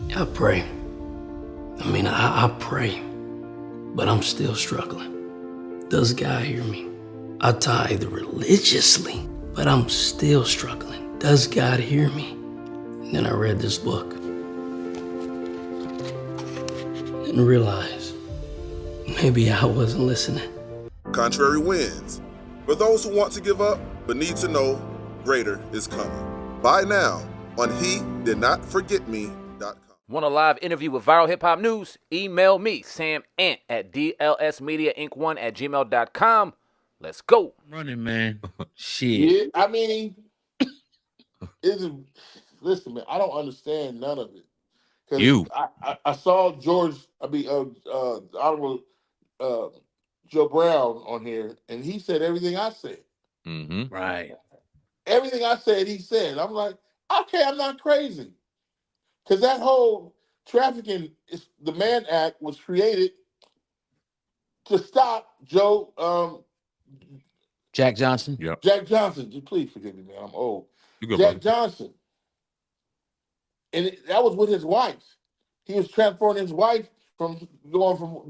I pray. I pray, but I'm still struggling. Does God hear me? I tithe religiously, but I'm still struggling. Does God hear me? And then I read this book and realized maybe I wasn't listening. Contrary winds. For those who want to give up but need to know greater is coming. Buy now on HeDidNotForgetMe.com. Want a live interview with Viral Hip Hop News? Email me, Sam Ant at dlsmediainc1@gmail.com. Let's go. Running, man. Shit. Yeah, I mean, listen, man, I don't understand none of it. You. I saw Honorable Joe Brown on here, and he said everything I said. Mm-hmm. Right. Everything I said, he said. I'm like, okay, I'm not crazy. Because that whole trafficking, the Mann Act was created to stop Jack Johnson. Yep. Jack Johnson. Please forgive me, man. I'm old. You go, Jack buddy. Johnson. And that was with his wife. He was transporting his wife from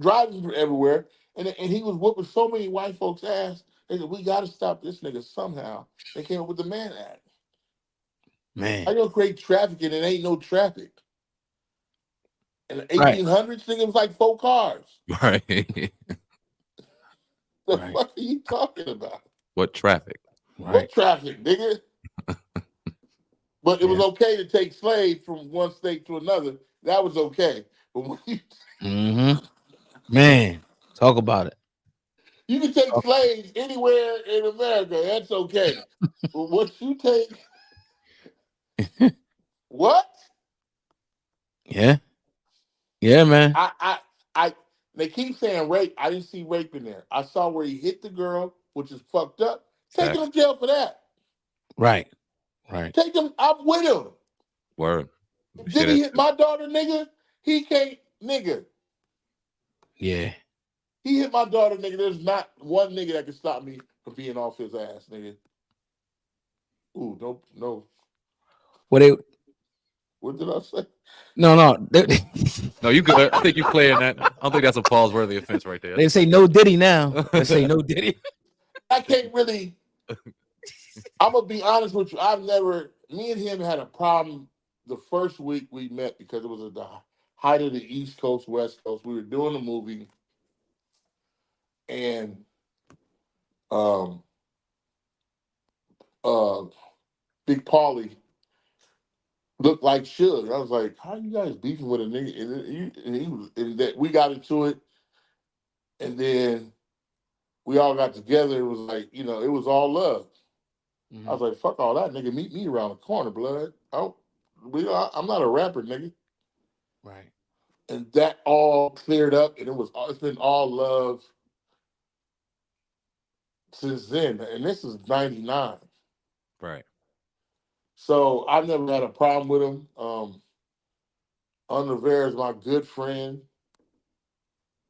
driving everywhere, and he was whooping so many white folks' ass. They said, we got to stop this nigga somehow. They came up with the Mann Act. Man. How you gonna create trafficking and ain't no traffic? In the 1800s, nigga, it was like 4 cars. Right. The Right. fuck are you talking about? What traffic? What traffic, nigga? But it was okay to take slaves from one state to another. That was okay. But when Man, talk about it. you can take slaves anywhere in America, that's okay. But what you take, what? Yeah. Yeah, man. They keep saying rape. I didn't see rape in there. I saw where he hit the girl, which is fucked up. Take him to jail for that. Right. Right. Take him. I'm with him. Word. Did he hit my daughter, nigga? He can't, nigga. Yeah. He hit my daughter, nigga. There's not one nigga that can stop me from being off his ass, nigga. Ooh, no. What did I say? No. No, you good. I think you playing that. I don't think that's a pause-worthy offense right there. They say no Diddy now. They say no Diddy. I can't really. I'm gonna be honest with you. Me and him had a problem the first week we met because it was at the height of the East Coast, West Coast. We were doing a movie, and Big Paulie looked like Suge. I was like, "How you guys beefing with a nigga?" And that we got into it, and then we all got together. It was like, it was all love. I was like, "Fuck all that, nigga. Meet me around the corner, blood." I'm not a rapper, nigga. Right. And that all cleared up, and it's been all love since then. And this is '99. Right. So I never had a problem with him. Rivera is my good friend.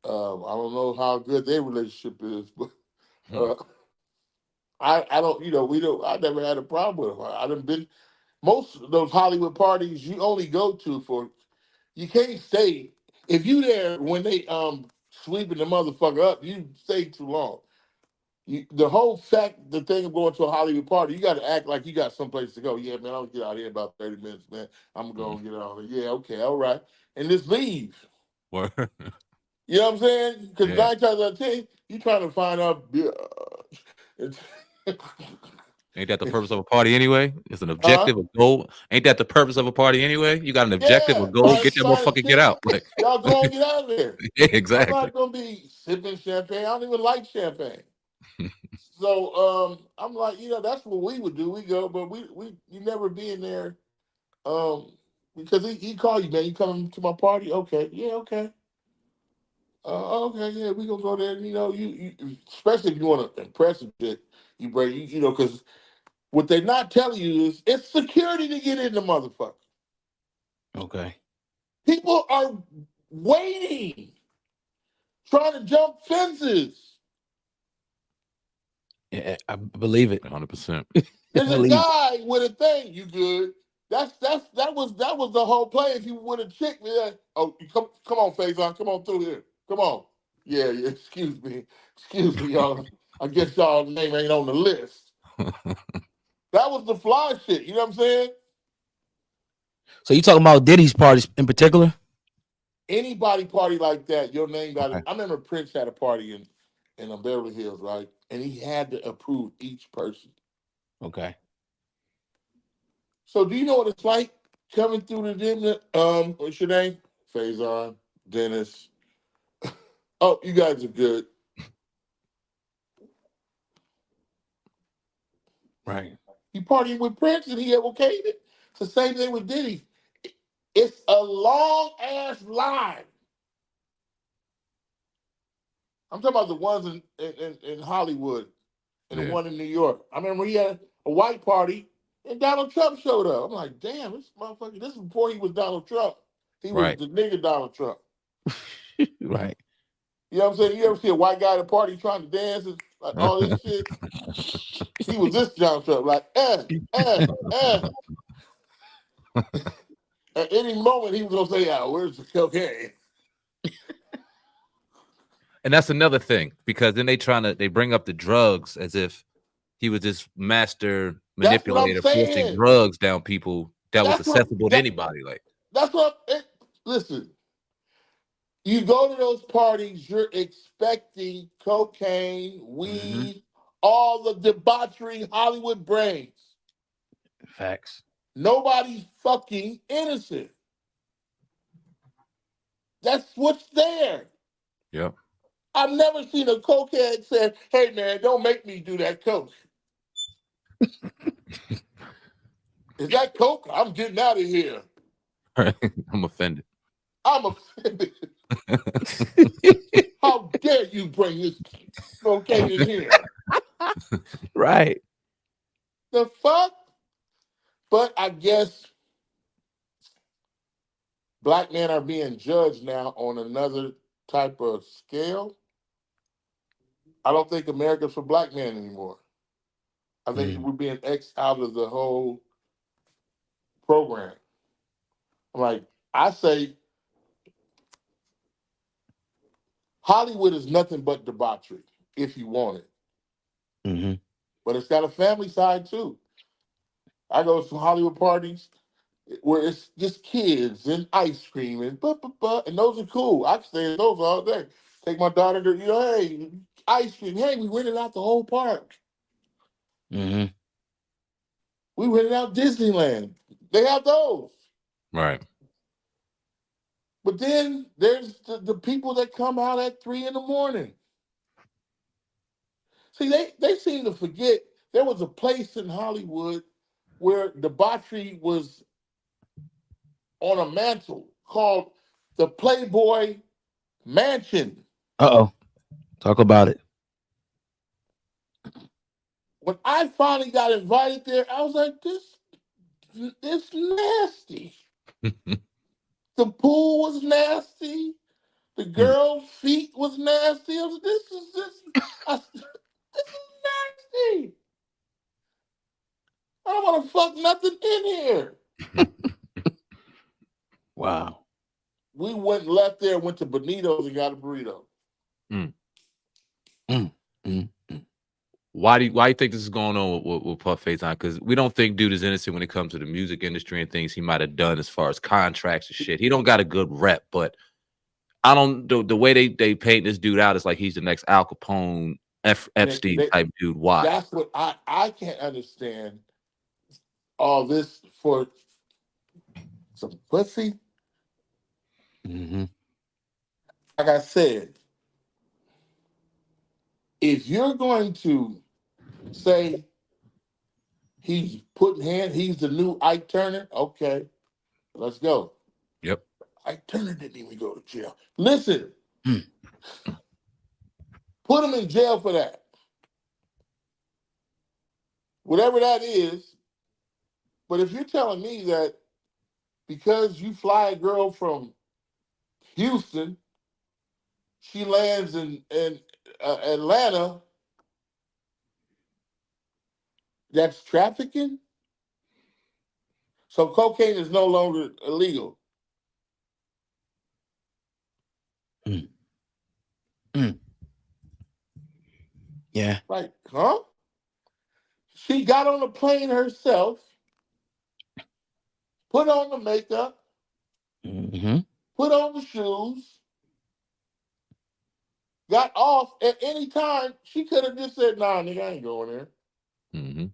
I don't know how good their relationship is, but I don't. I never had a problem with him. I done been most of those Hollywood parties you only go to for. You can't stay if you there when they sweeping the motherfucker up. You stay too long. The thing of going to a Hollywood party, you got to act like you got someplace to go. Yeah, man, I'll get out here in about 30 minutes, man. I'm going to get out here. Yeah, okay, all right. And just leave. Word. You know what I'm saying? Because 9 times out of 10, you trying to find out. Ain't that the purpose of a party anyway? It's an objective, a goal. Ain't that the purpose of a party anyway? You got an objective, a goal. Get that motherfucker, get out. Like, y'all go and get out of there. yeah, exactly. I'm not going to be sipping champagne. I don't even like champagne. So I'm like, that's what we would do. We go, but you never be in there because he called you, man. You coming to my party? Okay, yeah, okay. Okay, yeah, we gonna go there. And, you especially if you want to impress a chick, you bring because what they're not telling you is it's security to get in the motherfucker. Okay. People are waiting, trying to jump fences. Yeah, I believe it. 100%. There's a guy with a thing. You good? That was the whole play. If you with a chick, man, oh, come on, Faison, come on through here. Come on. Yeah, yeah. Excuse me, y'all. I guess y'all name ain't on the list. That was the fly shit. You know what I'm saying? So you talking about Diddy's parties in particular? Anybody party like that, your name got Okay. it. I remember Prince had a party in Beverly Hills, right? And he had to approve each person. Okay. So do you know what it's like coming through the gym? What's your name? Faison, Dennis. Oh, you guys are good. Right. He partying with Prince and he okayed it. It's the same thing with Diddy. It's a long ass line. I'm talking about the ones in Hollywood and the Yeah. one in New York. I remember he had a white party and Donald Trump showed up. I'm like, damn, this motherfucker, this is before he was Donald Trump. He was Right. the nigga Donald Trump. Right. You know what I'm saying? You ever see a white guy at a party trying to dance and like all this shit? He was this Donald Trump, like, eh. At any moment, he was gonna say, "Oh, where's the cocaine?" And that's another thing, because then they bring up the drugs as if he was this master That's what I'm manipulator forcing saying. drugs down people that was That's what. accessible to anybody. Like, That's what. Listen, you go to those parties, you're expecting cocaine, weed, all the debauchery Hollywood brains. Facts. Nobody's fucking innocent. That's what's there. yep. I've never seen a cokehead say, "Hey man, don't make me do that coke." Is that coke? I'm getting out of here. I'm offended. I'm offended. How dare you bring this cocaine in here? Right. The fuck? But I guess black men are being judged now on another type of scale. I don't think America's for black men anymore. I think we're being X out of the whole program. Like, I say Hollywood is nothing but debauchery if you want it. Mm-hmm. But it's got a family side too. I go to some Hollywood parties where it's just kids and ice cream and and those are cool. I can stay at those all day. Take my daughter to, hey, ice cream. Hey, we rented out the whole park. Mm-hmm. We rented out Disneyland. They have those. Right. But then there's the people that come out at 3 a.m. See, they seem to forget there was a place in Hollywood where debauchery was on a mantle called the Playboy Mansion. Uh-oh. Talk about it. When I finally got invited there, I was like, this is nasty. The pool was nasty. The girl's feet was nasty. I was like, this is nasty. I don't want to fuck nothing in here. Wow. We went and left there, went to Benito's and got a burrito. Why do you think this is going on with Puff Faison? Because we don't think dude is innocent when it comes to the music industry and things he might have done as far as contracts and shit. He don't got a good rep, but I don't the way they paint this dude out is like he's the next Al Capone, Epstein type dude. Why? That's what I can't understand. All this for some pussy. Mm-hmm. Like I said, if you're going to say he's the new Ike Turner, okay, let's go. Yep. Ike Turner didn't even go to jail. Listen, put him in jail for that. Whatever that is. But if you're telling me that because you fly a girl from Houston, she lands in Atlanta, that's trafficking? So cocaine is no longer illegal. Yeah. Like, huh? She got on the plane herself, put on the makeup, Mm-hmm. put on the shoes, got off at any time. She could have just said, nah, nigga, I ain't going there. Mm-hmm.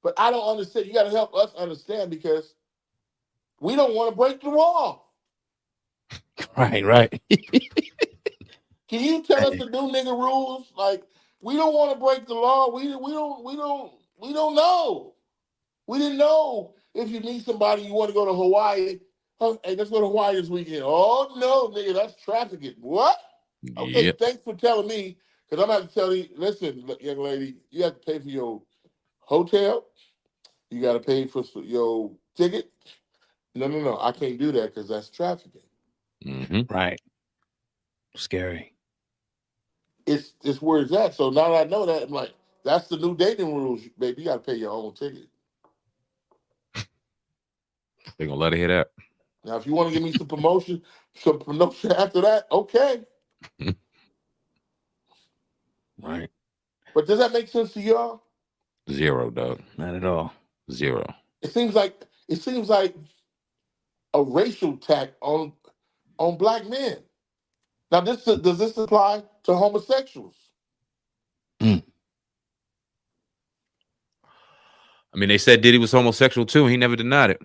But I don't understand. You got to help us understand because we don't want to break the law. Right. Can you tell us the new nigga rules? Like, we don't want to break the law. We don't know. We didn't know if you meet somebody you want to go to Hawaii. Oh, hey, let's go to Hawaii this weekend. Oh no, nigga, that's trafficking. What? Okay, Yep. thanks for telling me. Because I'm going to tell you, listen, young lady, you have to pay for your hotel. You got to pay for your ticket. No. I can't do that because that's trafficking. Mm-hmm. Right. Scary. It's where it's at. So now that I know that, I'm like, that's the new dating rules, baby. You got to pay your own ticket. They're gonna let her hear that. Now, if you want to give me some promotion after that, okay. Right. But does that make sense to y'all? Zero, dog. Not at all. Zero. It seems like a racial attack on black men. Now, does this apply to homosexuals? I mean, they said Diddy was homosexual too. He never denied it.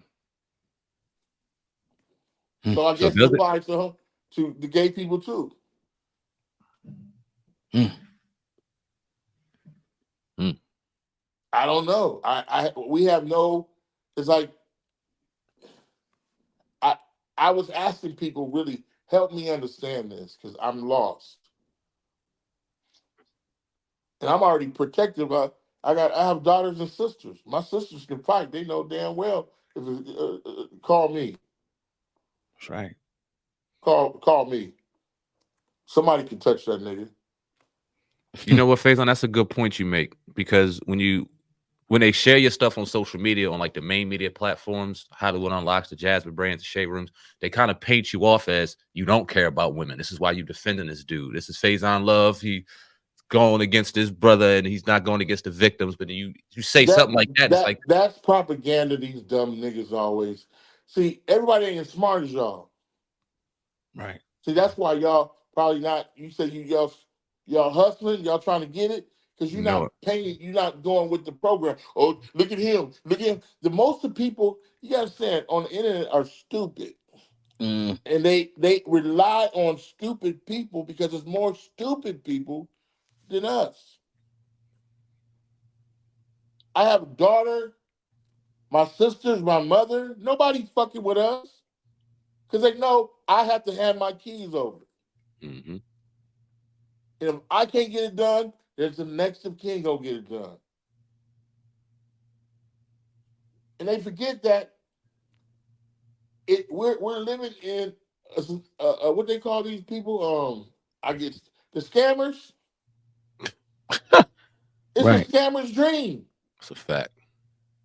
So I guess it does it? applies to the gay people too. I don't know. We have no. It's like I was asking people, really help me understand this because I'm lost, and I'm already protective. I have daughters and sisters. My sisters can fight. They know damn well if call me. That's right. Call me. Somebody can touch that nigga. You know what, Faison? That's a good point you make because when they share your stuff on social media on like the main media platforms, Hollywood Unlocks, the Jasmine Brands, the Shade Rooms, they kind of paint you off as you don't care about women. This is why you defending this dude. This is Faison Love. He's going against his brother and he's not going against the victims. But you say something like that, it's like that's propaganda. These dumb niggas always see. Everybody ain't as smart as y'all. Right. See, that's why y'all probably not. You say y'all hustling, y'all trying to get it because you're not paying. You're not going with the program. Oh, look at him. Look at him. The most of people you gotta understand on the internet are stupid, and they rely on stupid people because there's more stupid people than us. I have a daughter, my sisters, my mother. Nobody fucking with us because they know I have to hand my keys over. mm-hmm. And if I can't get it done, there's the next of kin go get it done. And they forget that we're living in what they call these people. I get the scammers. It's Right. a scammer's dream. It's a fact.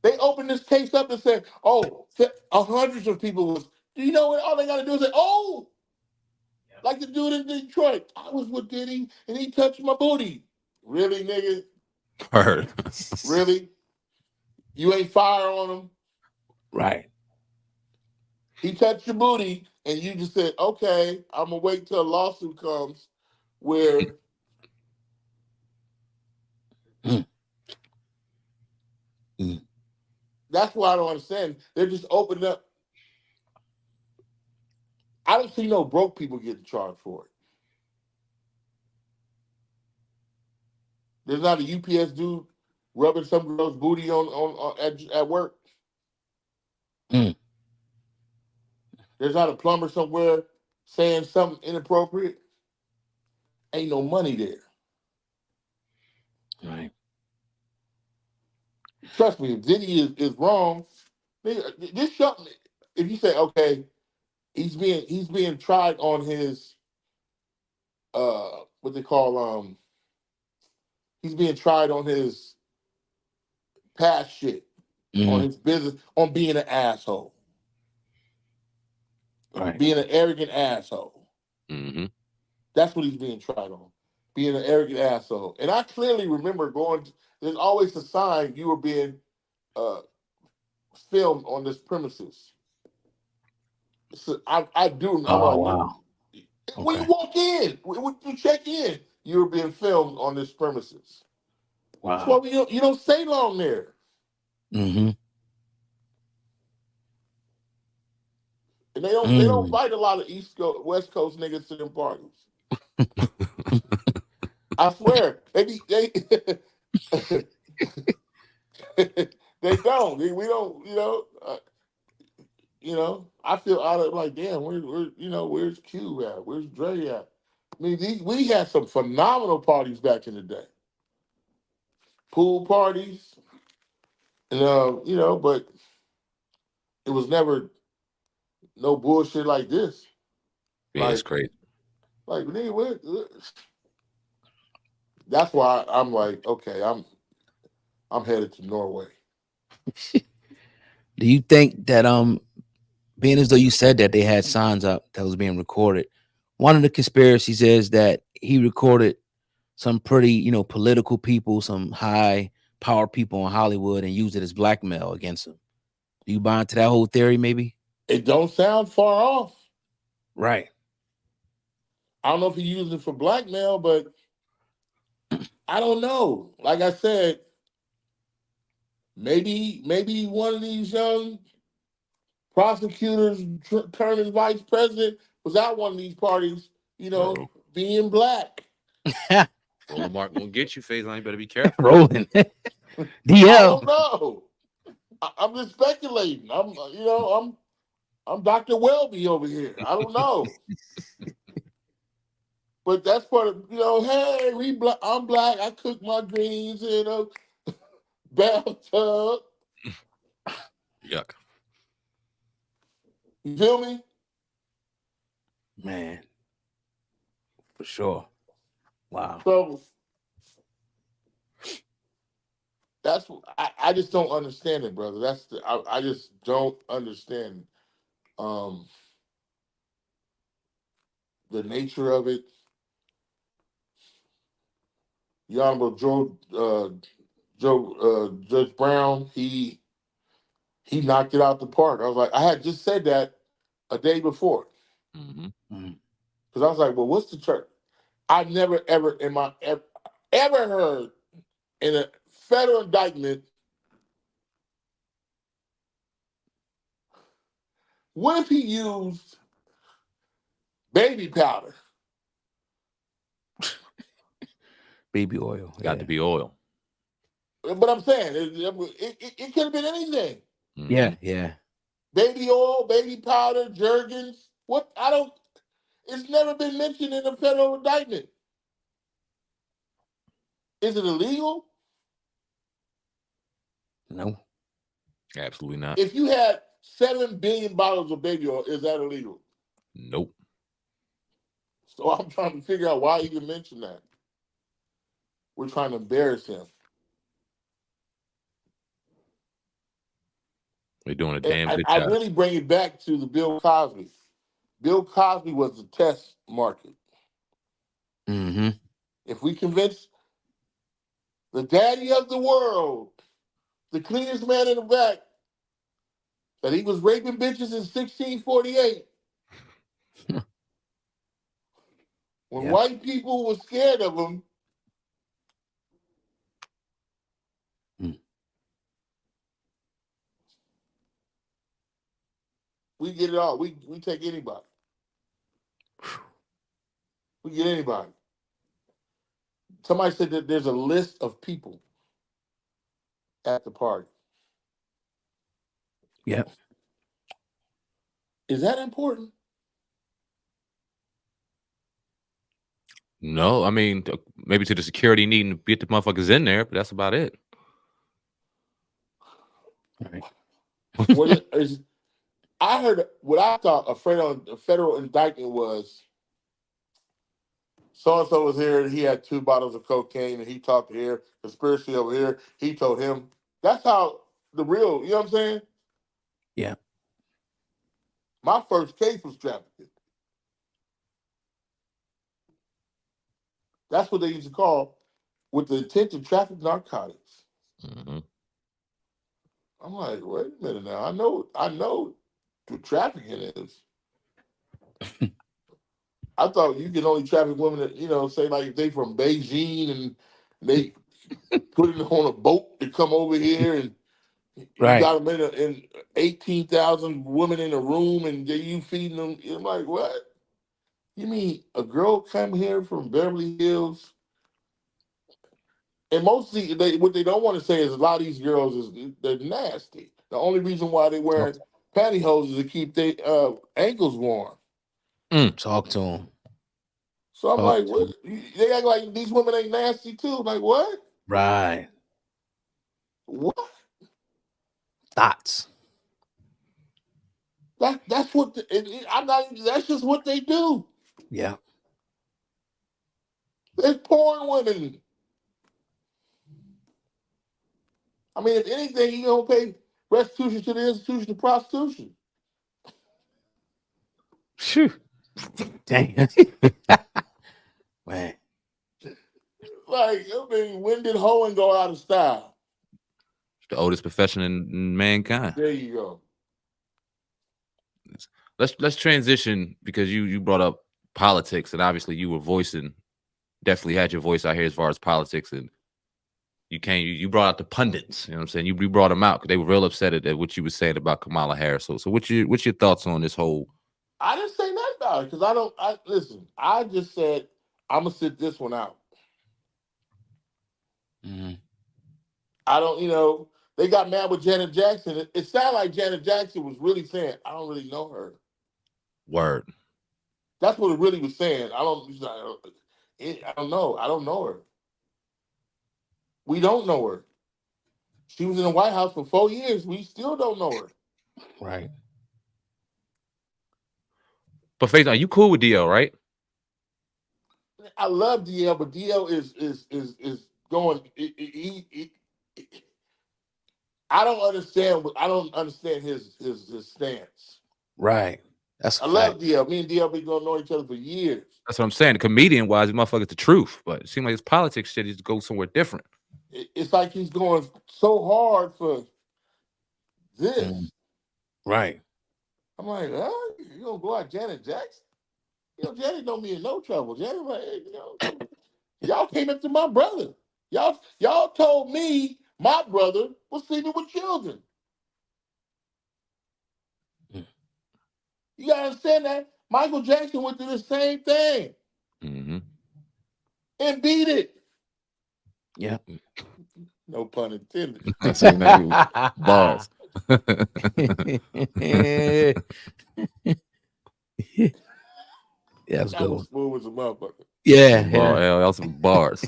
They opened this case up and said, "Oh, hundreds of people was." Do you know what? All they got to do is say, "Oh." Like the dude in Detroit. I was with Diddy and he touched my booty. Really, nigga? Word. Really? You ain't fire on him? Right. He touched your booty and you just said, okay, I'm going to wait till a lawsuit comes where that's why I don't understand. They're just opening up. I don't see no broke people getting charged for it. There's not a UPS dude rubbing some girl's booty on at work. There's not a plumber somewhere saying something inappropriate. Ain't no money there. Right. Trust me, if Diddy is wrong, this show. If you say, okay, he's being tried on his what they call he's being tried on his past shit, on Mhm. his business, on being an asshole, Right. being an arrogant asshole. Mm-hmm. That's what he's being tried on, being an arrogant asshole. And I clearly remember there's always a sign you were being uh, filmed on this premises. So I do. I'm Oh like, wow. when you Okay. walk in, when you check in, you were being filmed on this premises. That's why Wow. you don't stay long there. Mm-hmm. And they don't invite a lot of West Coast niggas to them parties. I swear, they they don't. We don't. I feel out of like, damn. Where's Q at? Where's Dre at? I mean, we had some phenomenal parties back in the day. Pool parties, and but it was never no bullshit like this. Yeah, it's Like, crazy. nigga, that's why I'm like, okay, I'm headed to Norway. Do you think that being as though you said that they had signs up that was being recorded, one of the conspiracies is that he recorded some pretty, political people, some high power people in Hollywood and used it as blackmail against him. Do you buy into that whole theory, maybe? It don't sound far off. Right. I don't know if he used it for blackmail, but I don't know. Like I said, maybe one of these young prosecutors turning vice president was at one of these parties, Uh-oh. being black. Roland Mark gonna get you, Faison. You better be careful. Rolling. I DL. don't know. I'm just speculating. I'm Dr. Welby over here. I don't know. But that's part of, hey, I'm black. I cook my greens in a bathtub. Yuck. You feel me? Man. For sure. Wow. So that's I just don't understand it, brother. I just don't understand um the nature of it. The Honorable Judge Brown, he knocked it out the park. I was like, I had just said that a day before. Mm-hmm. Mhm. Because I was like, well, what's the church? I've never ever in my ever heard in a federal indictment. What if he used baby powder? Baby oil. Got to be oil. But I'm saying it could have been anything. Mm-hmm. Yeah. Baby oil, baby powder, Jergens. What I don't. It's never been mentioned in a federal indictment. Is it illegal? No. Absolutely not. If you had 7 billion bottles of baby oil, is that illegal? Nope. So I'm trying to figure out why he even mentioned that. We're trying to embarrass him. They're doing a And damn good I job. really bring it back to the Bill Cosby. Bill Cosby was the test market. Mm-hmm. If we convince the daddy of the world, the cleanest man in the back, that he was raping bitches in 1648, when Yep. white people were scared of him, we get it all. We take anybody. We get anybody. Somebody said that there's a list of people at the party. Yep. Is that important? No, I mean maybe to the security needing to get the motherfuckers in there, but that's about it. Right. What is? I heard what I thought a federal indictment was. So and so was here, and he had 2 bottles of cocaine, and he talked to here, conspiracy over here. He told him That's how the real, you know what I'm saying? Yeah. My first case was trafficking. That's what they used to call with the intent to traffic narcotics. Mhm. I'm like, wait a minute now. I know what trafficking is. I thought you could only traffic women that, say like if they from Beijing and they put it on a boat to come over here and you Right. got them in 18,000 women in a room and you feeding them. I'm like, what? You mean a girl come here from Beverly Hills? And mostly, what they don't want to say is a lot of these girls they're nasty. The only reason why they wearing pantyhose is to keep their ankles warm. Talk to him. So I'm Talk like, to what? him. They act like these women ain't nasty too. I'm like, what? Right. What? Thoughts. That's what I'm not. That's just what they do. Yeah. There's porn women. I mean, if anything, you don't pay restitution to the institution of prostitution. Phew. Dang. Man. Like, I mean, when did hoeing go out of style? It's the oldest profession in mankind. There you go. Let's transition because you brought up politics and obviously you were definitely had your voice out here as far as politics, and you brought out the pundits. You know what I'm saying? You brought them out because they were real upset at what you were saying about Kamala Harris. So what's your thoughts on this whole? I didn't say nothing about it because listen. I just said I'm gonna sit this one out. Mhm. I don't, they got mad with Janet Jackson. It sounded like Janet Jackson was really saying, I don't really know her. Word. That's what it really was saying. I don't know. I don't know her. We don't know her. She was in the White House for 4 years. We still don't know her. Right. But Faith, are you cool with DL, right? I love DL, but DL is going. I don't understand. I don't understand his stance. Right. That's a I fact. love DL. Me and DL been going to know each other for years. That's what I'm saying. Comedian wise, motherfucker's the truth. But it seems like his politics shit is go somewhere different. It's like he's going so hard for this. Mhm. Right. I'm like, huh? You gonna go out Janet Jackson? Janet don't mean no trouble. Janet, like, hey, y'all came up to my brother. Y'all told me my brother was sleeping with children. Mm. You gotta understand that Michael Jackson went through the same thing Mm-hmm. and beat it. Yeah. No pun intended. Balls. Yeah, that's That good was one. smooth as a motherfucker. Yeah. Ball, Yeah. that's some bars.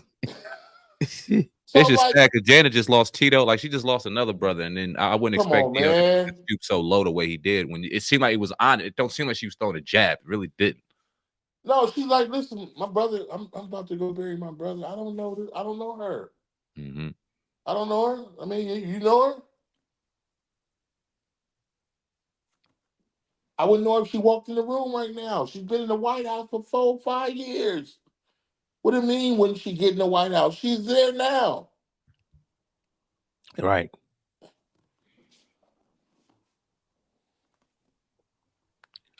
So It's I'm just like, sad because Janet just lost Tito. Like she just lost another brother, and then I wouldn't come expect on, DL to man. stoop so low the way he did. When it seemed like it was on it, don't seem like she was throwing a jab. It really didn't. No, she's like, listen, my brother, I'm about to go bury my brother. I don't know this. I don't know her. Mm-hmm. I don't know her. I mean, you know her? I wouldn't know if she walked in the room right now. She's been in the White House for 4, 5 years. What do you mean when she get in the White House? She's there now. Right.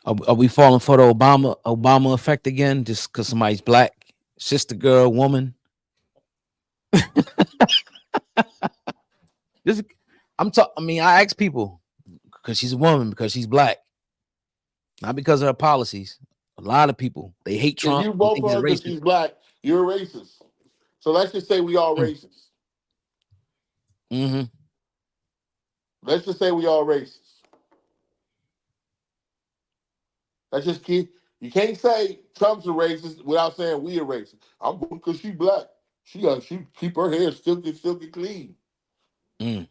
Are we falling for the Obama effect again? Just because somebody's black, sister, girl, woman? Just, I mean, I ask people because she's a woman, because she's black, not because of her policies. A lot of people, they hate If Trump. you They vote think for he's a her because racist. she's black, you're a racist. So let's just say we all racist. Mm-hmm. Let's just say we all racist. Let's just keep. You can't say Trump's a racist without saying we are racist. I'm because she black. She keep her hair silky clean. Mm.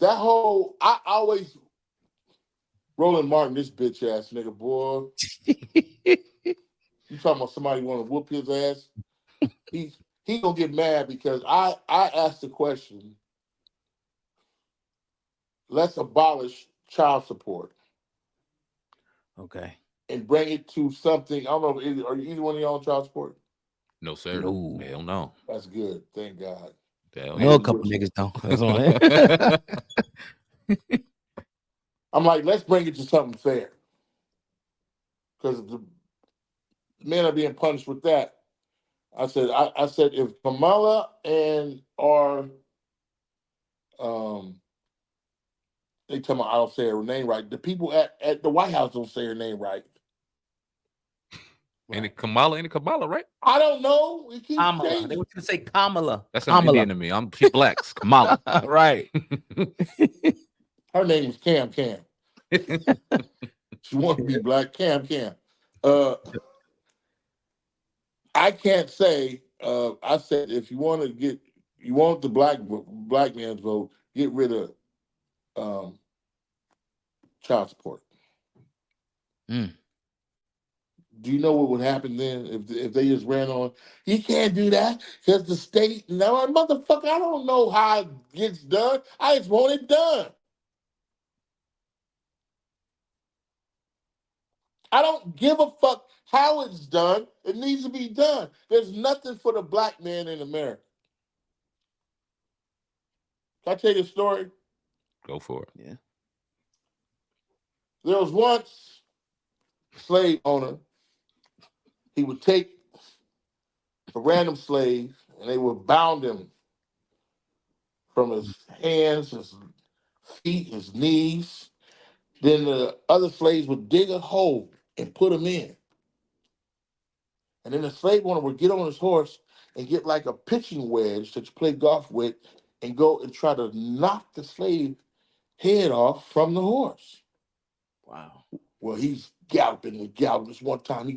That whole I always Roland Martin, this bitch ass nigga, boy. You talking about somebody want to whoop his ass? he gonna get mad because I asked the question. Let's abolish child support Okay. and bring it to something. I don't know. Are you either one of y'all on child support? No, sir. No. Hell no. That's good. Thank God. Hell No, a yeah. couple niggas don't. That's all right. I'm like, let's bring it to something fair. Because the men are being punished with that. I said, if Kamala and our they tell me I don't say her name right. The people at the White House don't say her name right. Ain't it Kamala, right? I don't know. It keeps Kamala. They changing. want you to say Kamala. That's an Kamala. Indian to me. She black. It's Kamala. Right. Her name is Cam. She wants to be black. Cam. I can't say. I said if you want the black man's vote, get rid of child support. Mm. Do you know what would happen then if they just ran on? You can't do that because the state. No, motherfucker, I don't know how it gets done. I just want it done. I don't give a fuck how it's done. It needs to be done. There's nothing for the black man in America. Can I tell you a story? Go for it. Yeah. There was once a slave owner. He would take a random slave and they would bound him from his hands, his feet, his knees. Then the other slaves would dig a hole and put him in. And then the slave owner would get on his horse and get like a pitching wedge that you play golf with and go and try to knock the slave head off from the horse. Wow. Well, he's galloping and galloping. This one time he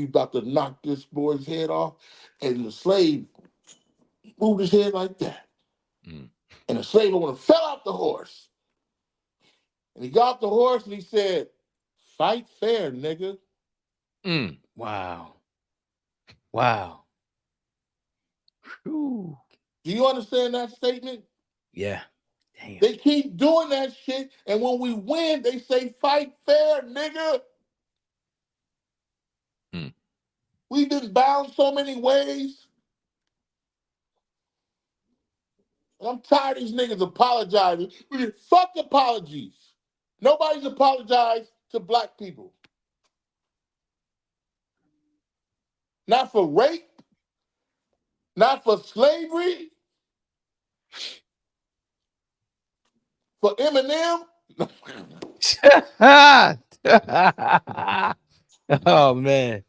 about to knock this boy's head off, and the slave moved his head like that. Mm. And the slave owner fell off the horse. And he got off the horse and he said, "Fight fair, nigga." Mm. Wow. Wow. Whew. Do you understand that statement? Yeah. Damn. They keep doing that shit, and when we win, they say, "Fight fair, nigga." Mm. We've been bound so many ways. And I'm tired of these niggas apologizing. Fuck apologies. Nobody's apologized to black people. Not for rape, not for slavery, for Eminem. Oh man.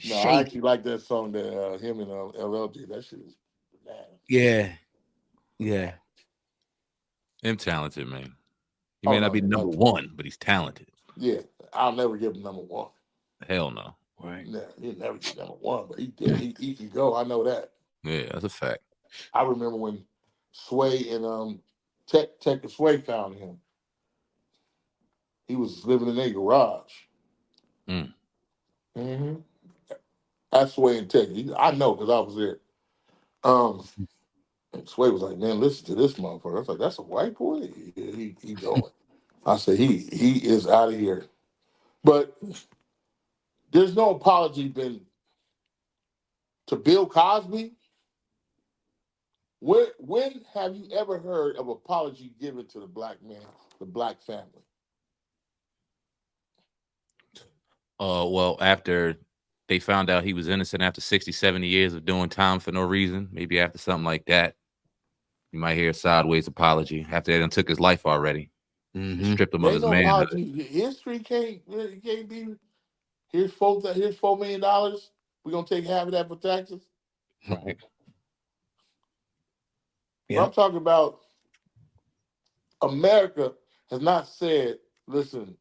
No, I actually like that song that him and LL did. That shit is bananas. Yeah. Yeah. Him talented, man. He Oh, may no, not be number one, but he's talented. Yeah, I'll never give him number one. Hell no. Right. No, he'll never get number one, but he did. He can go. I know that. Yeah, that's a fact. I remember when Sway and Tech and Sway found him. He was living in their garage. Mm. Mm-hmm. That's Sway and Tech. I know because I was there. And Sway was like, "Man, listen to this motherfucker." I was like, "That's a white boy." Yeah, he going. I said, he is out of here. But there's no apology been to Bill Cosby. When have you ever heard of apology given to the black man, the black family? Well, after they found out he was innocent after 60, 70 years of doing time for no reason, maybe after something like that, you might hear a sideways apology. After they done took his life already, stripped him of Ain't his no manhood. apology. History can't be. Here's $4 million. We're gonna take half of that for taxes. Right. Yeah. What I'm talking about, America has not said, listen,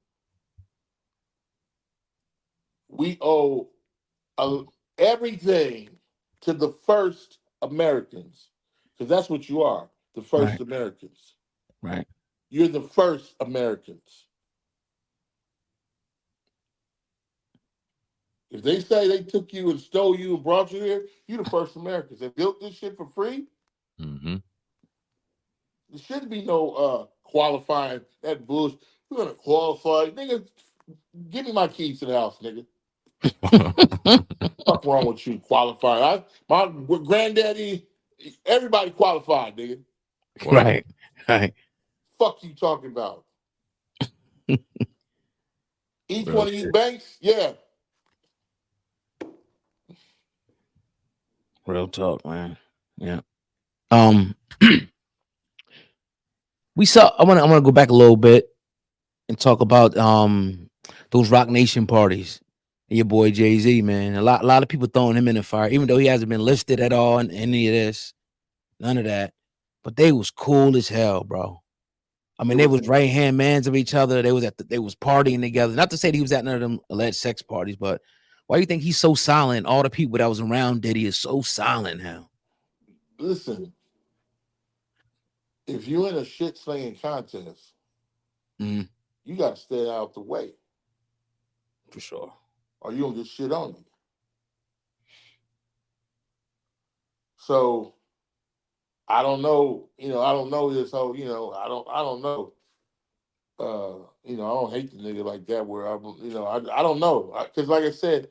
we owe everything to the first Americans, because that's what you are, the first Americans. Right. You're the first Americans. If they say they took you and stole you and brought you here, you the first Americans. They built this shit for free. Mm-hmm. There shouldn't be no qualifying that bullshit. We're gonna qualify, nigga. Give me my keys to the house, nigga. What's wrong with you? Qualifying? My granddaddy, everybody qualified, nigga. Right. Right. Fuck you talking about? Each Real one of you shit. banks, yeah. Real talk, man. Yeah. We saw. I want to go back a little bit and talk about those Rock Nation parties. And your boy Jay-Z, man. A lot of people throwing him in the fire, even though he hasn't been listed at all in any of this, none of that. But they was cool as hell, bro. I mean, It they was was right hand mans of each other. They was they was partying together. Not to say that he was at none of them alleged sex parties, but why do you think he's so silent? All the people that was around Diddy is so silent now. Listen, if you in a shit slinging contest, Mhm. you got to stay out the way, For sure. or you gonna get shit on you. So I don't know. I don't know this whole. I don't know. I don't hate the nigga like that. Where I don't know because, like I said,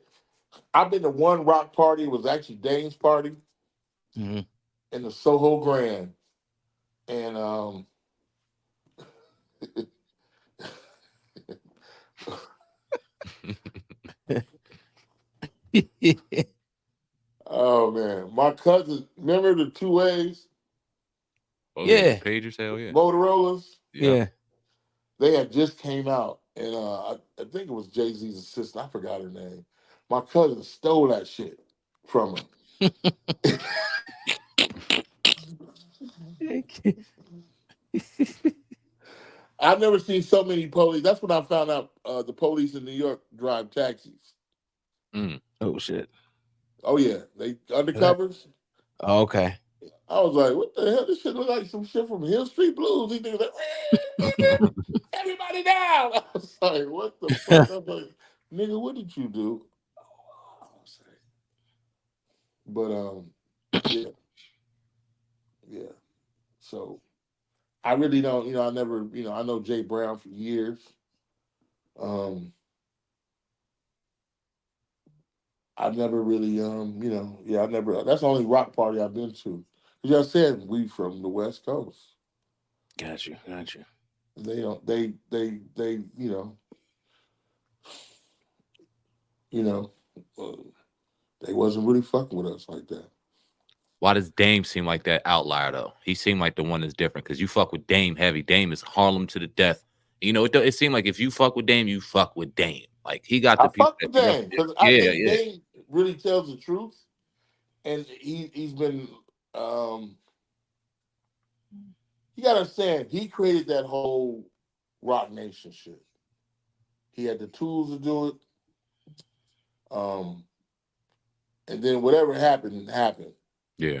I've been to one rock party. It was actually Dame's party Mhm. in the Soho Grand, and oh man, my cousin. Remember the 2As, Oh yeah, Yeah. Pagers, hell yeah. Motorola's? Yeah. Yeah. They had just came out, and I think it was Jay-Z's assistant. I forgot her name. My cousin stole that shit from her. I've never seen so many police. That's when I found out the police in New York drive taxis. Mm. Oh shit. Oh yeah, they undercovers. Oh, okay. I was like, what the hell? This shit look like some shit from Hill Street Blues. These niggas like, everybody down. I was like, what the fuck? I'm like, nigga, what did you do? But yeah, yeah. So I really don't, I never, I know Jay Brown for years. I never really, I never. That's the only rock party I've been to. Because I said we from the West Coast. Got you. They don't. They. You know, uh, they wasn't really fucking with us like that. Why does Dame seem like that outlier though? He seemed like the one that's different because you fuck with Dame heavy. Dame is Harlem to the death. It seemed like if you fuck with Dame, you fuck with Dame. Like he got the I people fuck that with you Dame represent. because I Yeah, think yeah, Dame really tells the truth, and he's been. You gotta understand, he created that whole Rock Nation shit. He had the tools to do it. And then whatever happened, happened. yeah.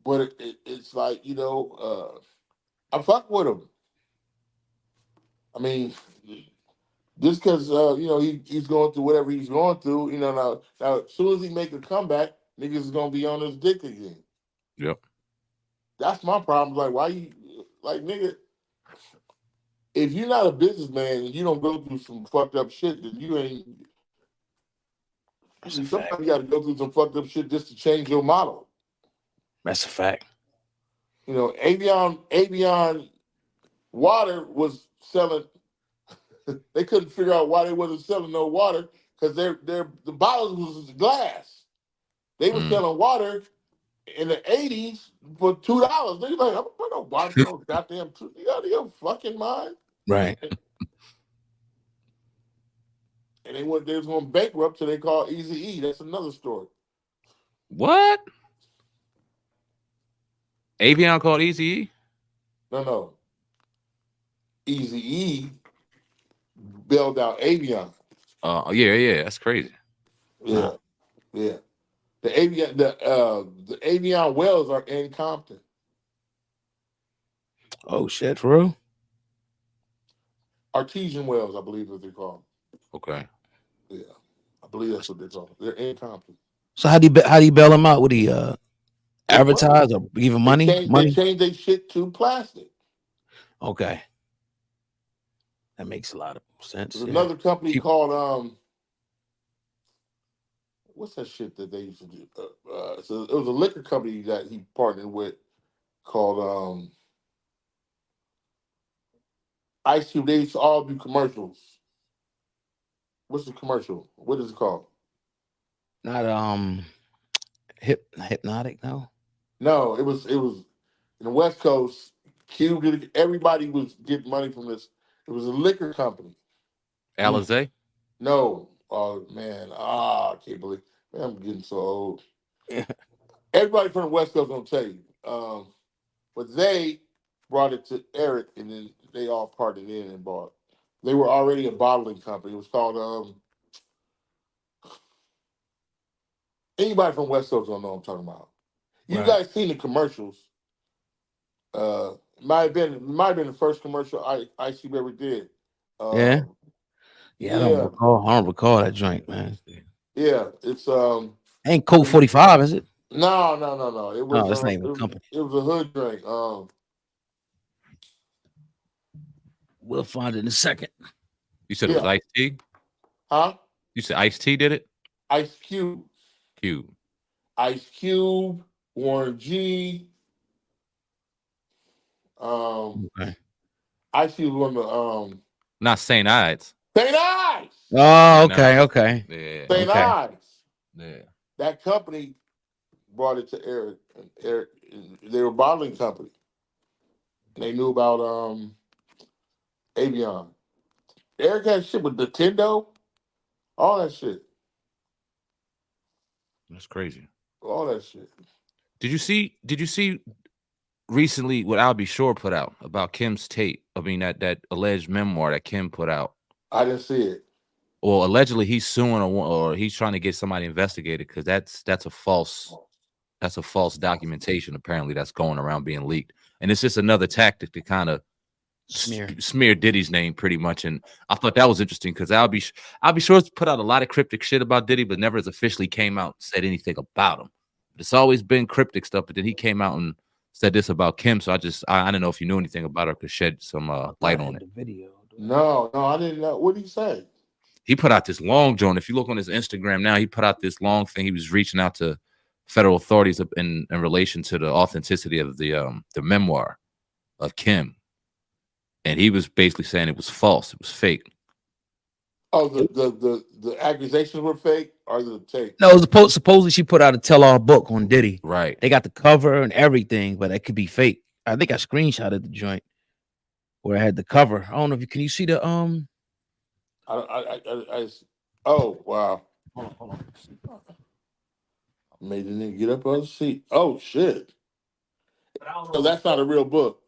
But it's like, I fuck with him. I mean, just because he's going through whatever he's going through, now as soon as he make a comeback, niggas is gonna be on his dick again. Yep. That's my problem. Like, why you like nigga? If you're not a businessman and you don't go through some fucked up shit, then you ain't. That's a Sometimes fact. you got to go through some fucked up shit just to change your model. That's a fact. Avion water was selling. They couldn't figure out why they wasn't selling no water because the bottles was glass. They were selling water in the 80s for $2. They like, I'm put no water for no goddamn $2. You out of your fucking mind? Right. And they was going bankrupt, so they called Easy E. That's another story. What? Avion called Eazy-E? No. Easy E bailed out Avion. Yeah. That's crazy. Yeah. The Avion wells are in Compton. Oh shit, for real? Artesian wells, I believe is what they're called. Okay. Yeah, I believe that's what they're called. They're in Compton. So how do you bail him out? Would he It's money. advertise or give him money? They Money? changed their shit to plastic. Okay, that makes a lot of sense. There's Yeah. another company called what's that shit that they used to do? So it was a liquor company that he partnered with called Ice Cube. They used to all do commercials. What's the commercial? What is it called? Not hypnotic. No. No, it was in the West Coast. Cube did it. Everybody was getting money from this. It was a liquor company. Alizé? No, oh man, I can't believe. Man, I'm getting so old. Yeah. Everybody from the West Coast gonna tell you, but they brought it to Eric, and then they all parted in and bought. They were already a bottling company. It was called anybody from West Coast don't know what I'm talking about. You Right. guys seen the commercials? Might have been the first commercial Ice Cube ever did. Yeah. Yeah, I don't recall that joint, man. Yeah, it's Ain't Colt 45, is it? no. It was No, that's not even a company. It was a hood drink. We'll find it in a second. You said it was Yeah. Ice T? Huh? You said Ice T did it? Ice Cube. Cube. Ice Cube, Warren G. Okay. Ice Cube was on the Not St. Ides. St. Ides. Oh, okay. Yeah. St. Okay. Ides. Yeah. That company brought it to Eric. And Eric, they were a bottling company. And they knew about Avion. Eric had shit with Nintendo, all that shit. That's crazy. All that shit. Did you see recently what Albie Shore put out about Kim's tape? I mean that alleged memoir that Kim put out. I didn't see it. Well, allegedly he's suing or he's trying to get somebody investigated because that's a false documentation apparently that's going around being leaked. And it's just another tactic to kind of smear Diddy's name pretty much. And I thought that was interesting because Albie Shore's put out a lot of cryptic shit about Diddy, but never has officially came out and said anything about him. It's always been cryptic stuff, but then he came out and said this about Kim. So I didn't know if you knew anything about her, could shed some light on it. No, I didn't know. What did he say? He put out this long joint. If you look on his Instagram now, he put out this long thing. He was reaching out to federal authorities in relation to the authenticity of the memoir of Kim. And he was basically saying it was false. It was fake. Oh, the accusations were fake or the tape? No, supposedly she put out a tell-all book on Diddy. Right. They got the cover and everything, but it could be fake. I think I screenshotted the joint where I had the cover. I don't know if can you see the Oh wow. Hold on. Made the nigga get up on the seat. Oh shit. So that's not a real book.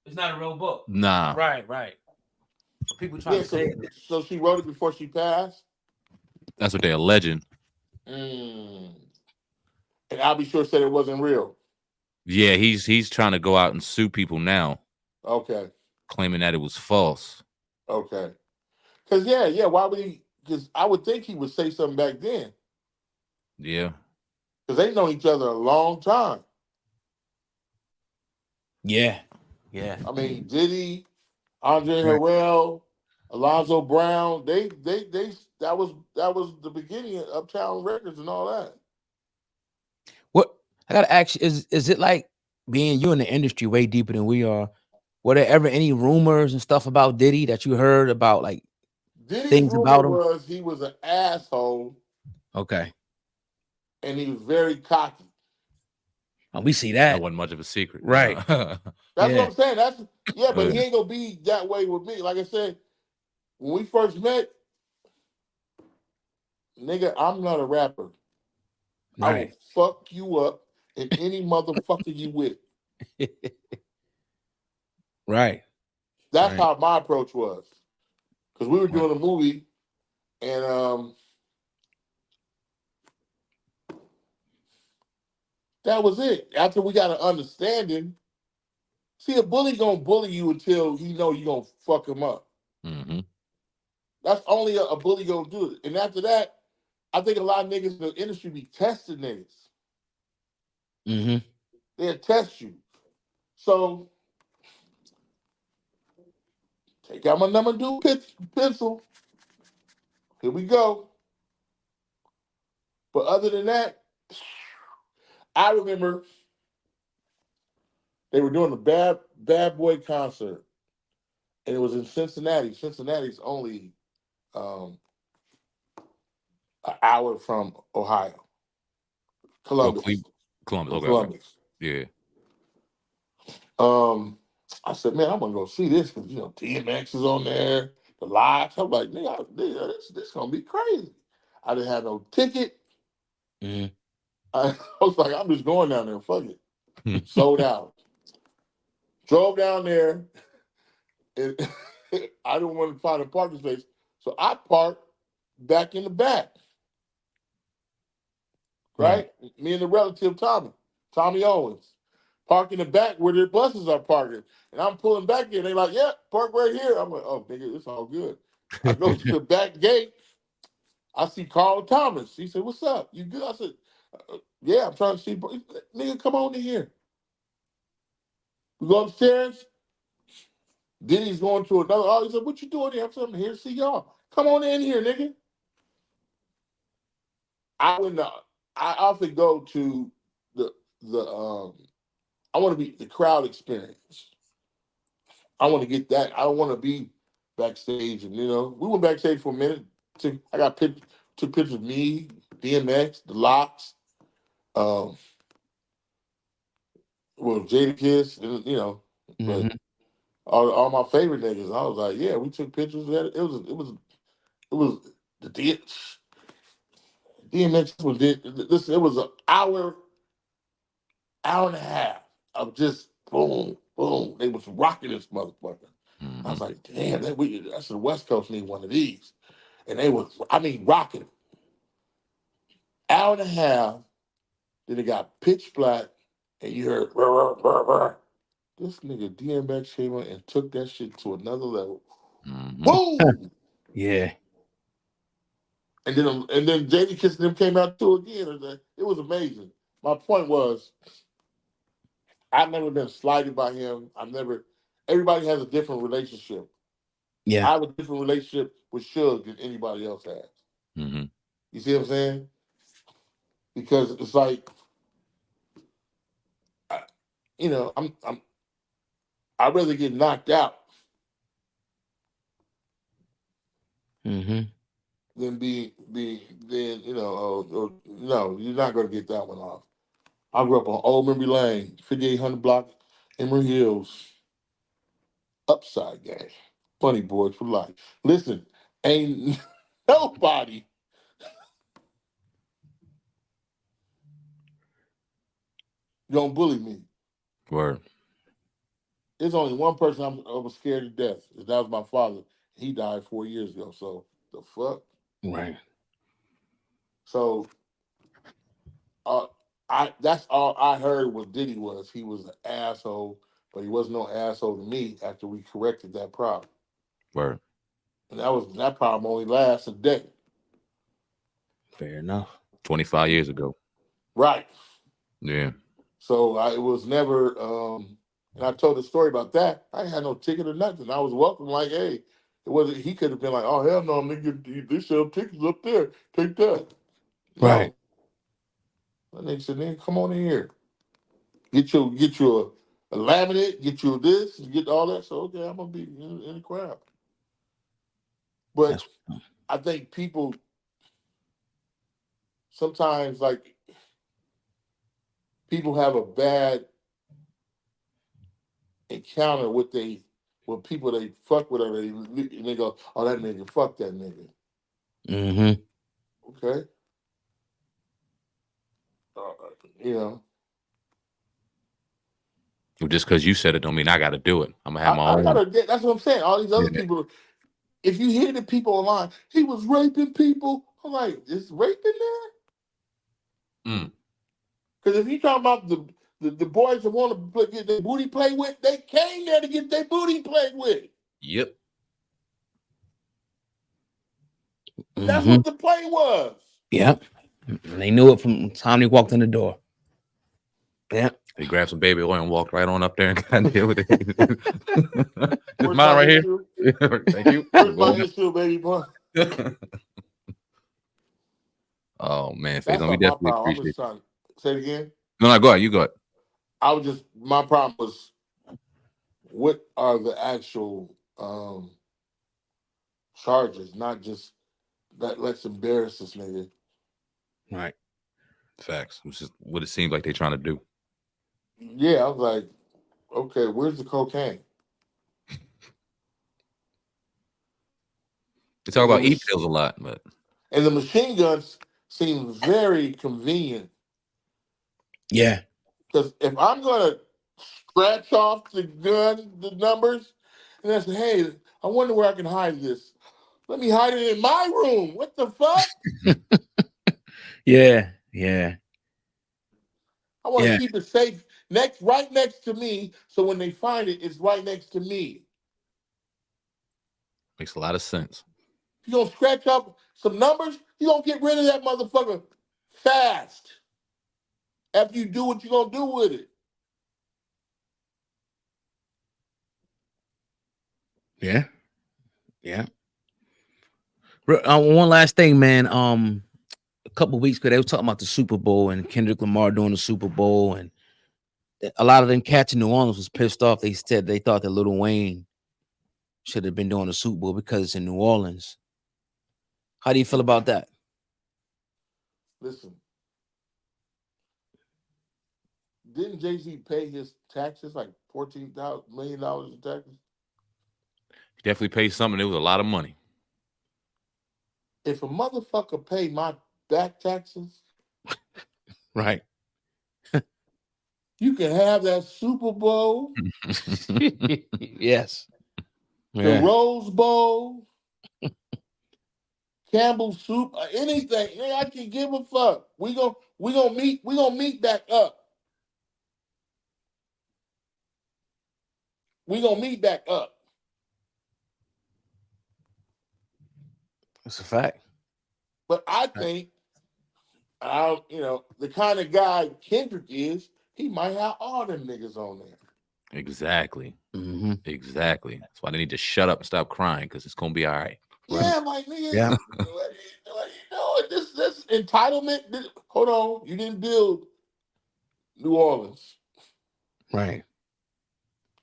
It's not a real book. Nah. Right. People trying to say it. So she wrote it before she passed? That's what they're alleging. And Albie Shore said it wasn't real. Yeah, he's trying to go out and sue people now. Okay. Claiming that it was false. Okay. Because why would he? Because I would think he would say something back then. Yeah. Because they know each other a long time. Yeah. I mean, Diddy, Andre Harrell, Alonzo Brown, they that was the beginning of Uptown Records and all that. What I gotta ask you is it like being you in the industry way deeper than we are? Were there ever any rumors and stuff about Diddy that you heard about, like Diddy's things about him? Was he was an asshole. Okay. And he was very cocky. Oh, we see that. That wasn't much of a secret. Right. That's what I'm saying. But he ain't gonna be that way with me. Like I said, when we first met, nigga, I'm not a rapper. Right. I will fuck you up and any motherfucker you with. Right. That's how my approach was. Because we were doing a movie and that was it. After we got an understanding, see, a bully gonna bully you until he know you gonna fuck him up. Mm-hmm. That's only a bully gonna do it. And after that, I think a lot of niggas in the industry be testing niggas. Mm-hmm. They'll test you. So take out my number two pencil. Here we go. But other than that, I remember they were doing a bad boy concert. And it was in Cincinnati. Cincinnati's only an hour from Ohio. Columbus. Columbus. Okay. Columbus. Yeah. I said, man, I'm gonna go see this because DMX is on there, the live. I'm like, nigga, this gonna be crazy. I didn't have no ticket. Mm-hmm. I was like, I'm just going down there, fuck it. Sold out. Drove down there, and I didn't want to find a parking space, so I parked back in the back. Right? Me and the relative Tommy Owens, park in the back where their buses are parking. And I'm pulling back in. They like, yeah, park right here. I'm like, oh, nigga, it's all good. I go to the back gate. I see Carl Thomas. He said, what's up? You good? I said, yeah, I'm trying to see. Nigga, come on in here. We go upstairs. Diddy's going to another. Oh, he said, what you doing here? I said, I'm here to see y'all. Come on in here, nigga. I often go to the I want to be the crowd experience. I want to get that. I don't want to be backstage, and we went backstage for a minute. I took pictures of me, DMX, the Locks, well, Jadakiss, and Mm-hmm. but all my favorite niggas. I was like, yeah, we took pictures of that. It was the DMX was listen. It was an hour and a half of just boom, boom. They was rocking this motherfucker. I was like, damn, that's the West Coast need one of these. And they was, rocking it. Hour and a half, then it got pitch black, and you heard, "Rah, rah, rah, rah." This nigga DMX came on and took that shit to another level. Mm-hmm. Boom! Yeah. And then Jadakiss and them came out too again. It was amazing. My point was, I've never been slighted by him. Everybody has a different relationship. Yeah. I have a different relationship with Suge than anybody else has. Mm-hmm. You see what I'm saying? Because it's like, I'd rather get knocked out Mm-hmm. than no, you're not gonna get that one off. I grew up on Old Memory Lane, 5800 block, Emory Hills, Upside Gang, Funny Boys for life. Listen, ain't nobody gonna bully me. Word. There's only one person I was scared to death. And that was my father. He died 4 years ago. So the fuck. Right. So that's all I heard what Diddy was. He was an asshole, but he wasn't no asshole to me after we corrected that problem. Word. And that problem only lasts a day. Fair enough. 25 years ago. Right. Yeah. So it was never. And I told the story about that. I ain't had no ticket or nothing. I was welcome. Like, hey, it wasn't. He could have been like, oh hell no, nigga, they sell tickets up there. Take that. Right. No. That nigga said, nigga, come on in here. Get you a laminate. Get you this. Get all that. So okay, I'm gonna be in the crowd. But I think people sometimes people have a bad encounter with people they fuck with, or they go, oh, that nigga, fuck that nigga. Mm-hmm. Okay. Just because you said it don't mean I got to do it. I'm going to have my own. That's what I'm saying. All these other people, if you hear the people online, he was raping people. I'm like, is rape in there? Because if you talking about the boys that want to get their booty played with, they came there to get their booty played with. Yep. That's Mhm. what the play was. Yep. And they knew it from the time they walked in the door. Yep. He grabbed some baby oil and walked right on up there and got deal with it. This Where's mine my right here. issue? Thank you. Where's my issue, baby boy? Oh man, That's Faison, we not my definitely problem. I'm appreciate just it. trying. Say it again. No, go ahead. You go ahead. My problem was, what are the actual charges? Not just that. Let's embarrass this nigga. Right. Facts. Which is what it seems like they're trying to do. Yeah, I was like, okay, where's the cocaine? They talk about And the e-pills a lot, but And the machine guns seem very convenient, Yeah. because if I'm gonna scratch off the gun, the numbers, and I say, hey, I wonder where I can hide this. Let me hide it in my room. What the fuck? Yeah. Yeah. I want to Yeah. keep it safe right next to me, so when they find it, it's right next to me. makes a lot of sense. If you're gonna scratch off some numbers, you're gonna get rid of that motherfucker fast. After you do what you're gonna do with it. Yeah. Yeah. One last thing, man. A couple weeks ago, they were talking about the Super Bowl and Kendrick Lamar doing the Super Bowl, and a lot of them cats in New Orleans was pissed off. They said they thought that Lil Wayne should have been doing the Super Bowl because it's in New Orleans. How do you feel about that? Listen, didn't Jay-Z pay his taxes, like $14 million in taxes? He definitely paid something. It was a lot of money. If a motherfucker pay my back taxes, Right. you can have that Super Bowl, Yes. the Yeah. Rose Bowl, Campbell's soup, anything. Yeah, I can give a fuck. We gonna meet back up. We gonna meet back up. That's a fact. But I think, the kind of guy Kendrick is, he might have all them niggas on there. Exactly. Mm-hmm. Exactly. That's why they need to shut up and stop crying, because it's gonna be all right. Yeah, like, nigga, Yeah. what are you doing? This entitlement. Hold on, you didn't build New Orleans, Right.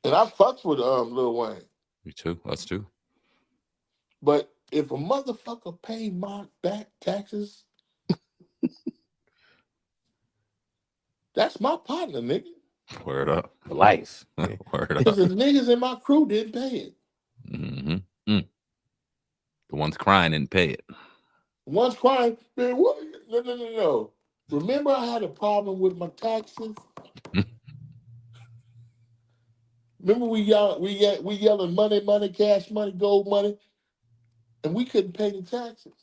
and I fucks with Lil Wayne. Me too. Us too. But if a motherfucker pay my back taxes, that's my partner, nigga. Word up. For life. Word Because up. the niggas in my crew didn't pay it. Mm-hmm. The ones crying didn't pay it. One's crying, man, what? No. Remember, I had a problem with my taxes. Remember, we yelling money, cash money, gold money, and we couldn't pay the taxes.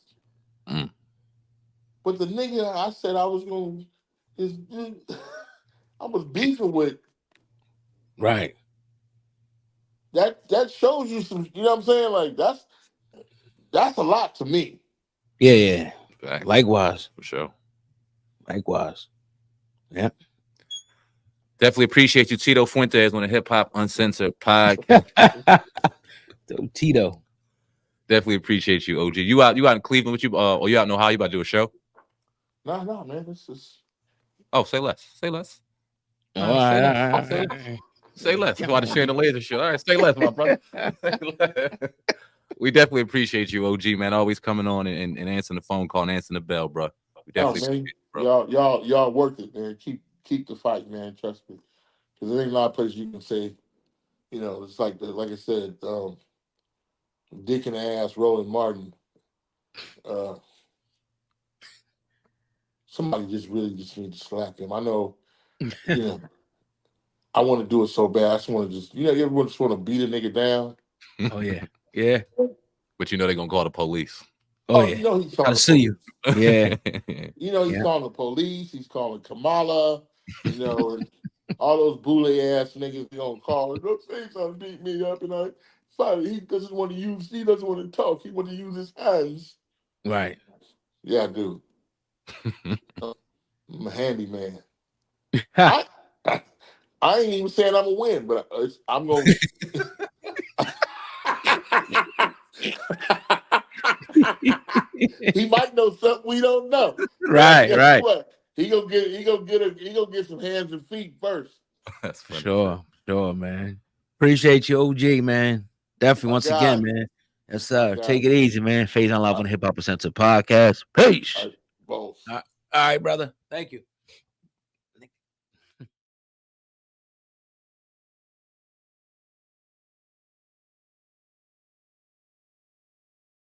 Mm. But the nigga I said I was going to, I was beefing with. Right. That shows you some, you know what I'm saying? Like, that's a lot to me. Yeah, yeah. Fact. Likewise. For sure. Likewise. Yeah. Definitely appreciate you, Tito Fuentes, on the Hip Hop Uncensored podcast. Tito. Definitely appreciate you, OG. You out in Cleveland with you, or you out in Ohio? You about to do a show? No, man. This is. Oh, say less. Say less. All Say right. less. Say less. You want to share the laser show? All right, say less, my brother. We definitely appreciate you, OG, man. Always coming on and answering the phone call and answering the bell, bro. We definitely man. appreciate it, bro. Y'all worth it, man. Keep the fight, man. Trust me. Because there ain't a lot of places you can say, it's like I said, dick in the ass, Roland Martin. Somebody just need to slap him. I know, I want to do it so bad. I just want to everyone just want to beat a nigga down. Oh, yeah. Yeah. But they're gonna call the police. Oh, yeah. He's Trying to sue you. Yeah. He's calling the police. He's calling Kamala. And all those boule ass niggas gonna call. Don't say something, beat me up, and he doesn't want to use. He doesn't want to talk. He want to use his hands. Right. Yeah, I do. I'm a handyman. I ain't even saying I'm gonna win, but I'm gonna. He might know something we don't know. But guess right. what? He gonna get some hands and feet first. That's funny. Sure, man. Appreciate you, OG, man. Definitely My once guy. again, man. Yes, sir. My Take guy. it easy, man. Faith on Live on the Hip Hop Center podcast. Peace. Both. All right, brother. Thank you.